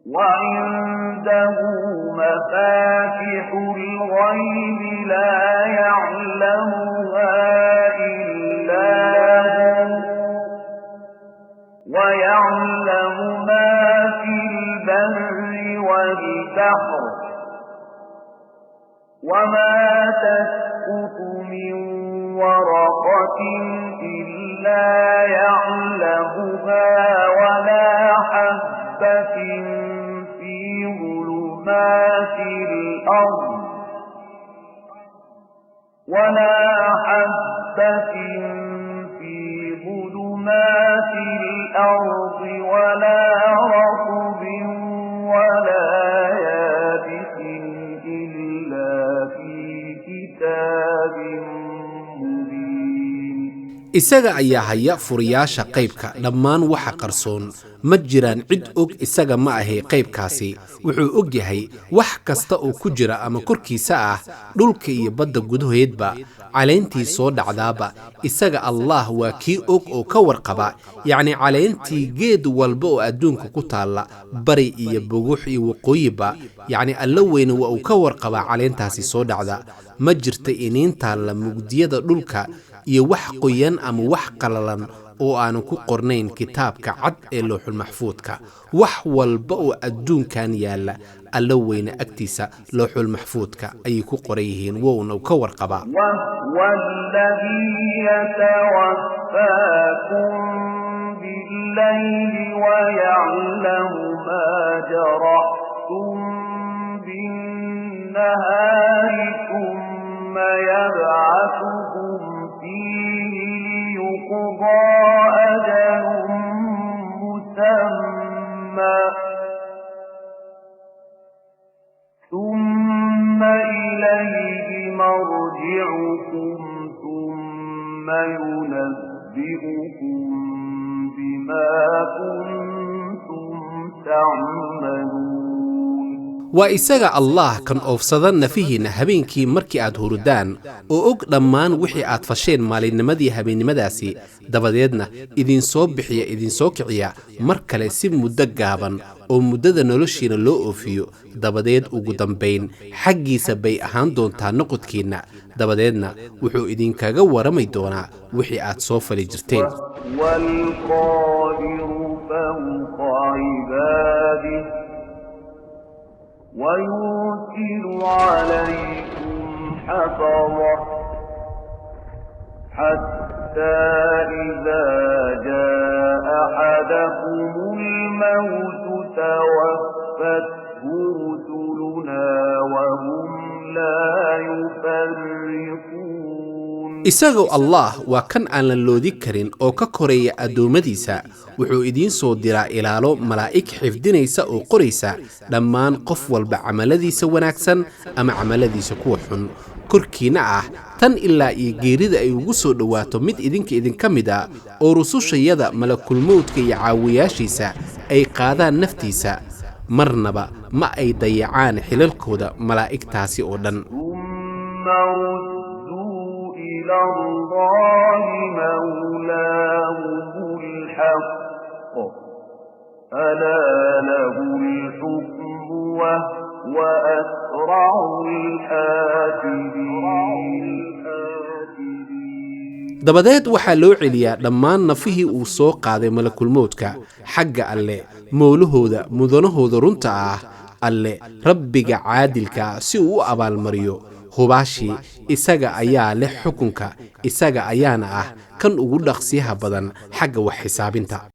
وعنده مفاتح الغيب لا يعلمها إلا هو ويعلم ما في البر والبحر وما تسقط من ورقة إلا يعلمها ولا حبة في ظلمات الأرض ولا رطب ولا يابس إلا في كتاب مبين. isaga ayaa haya furiyaasha qaybka dhammaan waxa qarsoon ma jiraan cid og isaga ma ahay qaybkaasi wuxuu og yahay wax kasta oo ku jira ama korkiisa ah dhulka iyo badda gudaheedba caleyntii soo dhacdaaba isaga Allah waa kii og oo ka warqaba yacni caleyntii geed walba oo adduunka ku taala bari iyo bogux iyo waqooyiba yacni alla weyn waa uu ka warqaba caleyntaasi soo dhacda ma jirta iniinta la mugdiyada dhulka iyo wax qoyan ama wax qalalan oo aanu ku qornayn kitaabka cad ee looxul maxfuudka wax walba oo adduunkan yaala alla weyna agtiisa looxul maxfuudka ay ku qoran yihiin woona ka warqaba والذي يتوفاكم بالليل ويعلم ما جرحتم بالنهار ثم يبعثكم فيه ليقضى أجل مسمى ثم إليه مرجعكم ثم ينبئكم بما كنتم تعملون. وإساق الله كان أفسدن نفيهنا هبينكي مركي آد هردان وأوك دمان وحي آد فشين مالي نمدي هبين نمداسي دباديدنا إذين صوبحيا إذين سوكعيا مركالي سيب مدقابا oo muddada noloshiina loo oofiyo dabadeed ugu dambayn xaggiisa bay ahaan doontaa noqodkiina dabadeedna wuxuu idinkaga waramay doonaa wixii aad soo fali jirteen ويرسل عليكم حفظة حتى إذا جاء أحدكم الموت توفته رسلنا وهم لا يفرقون. isagoo Allah waa kan aan la loodi karin oo ka koreeya adoomadiisa wuxuu idin soo diraa ilaalo malaa'ik xifdinaysa oo qoraysa dhammaan qof walba amaladiisa wanaagsan ama amaladiisa kuwa xun korkiina ah tan ilaa iyo geerida ay ugu soo dhawaato mid idinka mid ah oo rusushayada malakul mawdka iyo caawiyaashiisa ay qaadaan naftiisa marnaba ma ay dayacaan xilalkooda malaa'iktaasi oo dhan. إلى الله مولاهم الحق ألا له الحكم وهو أسرع الحاسبين. dabadeed waxaa loo celiyaa dhammaan nafihii uu soo qaaday malakul mawdka xagga alle mowlahooda mudanahooda runta ah alle rabbiga caadilka si uu u abaalmariyo hubaashi isaga ayaa leh xukunka isaga ayaana ah kan ugu dhaqsiyaha badan xagga wax xisaabinta.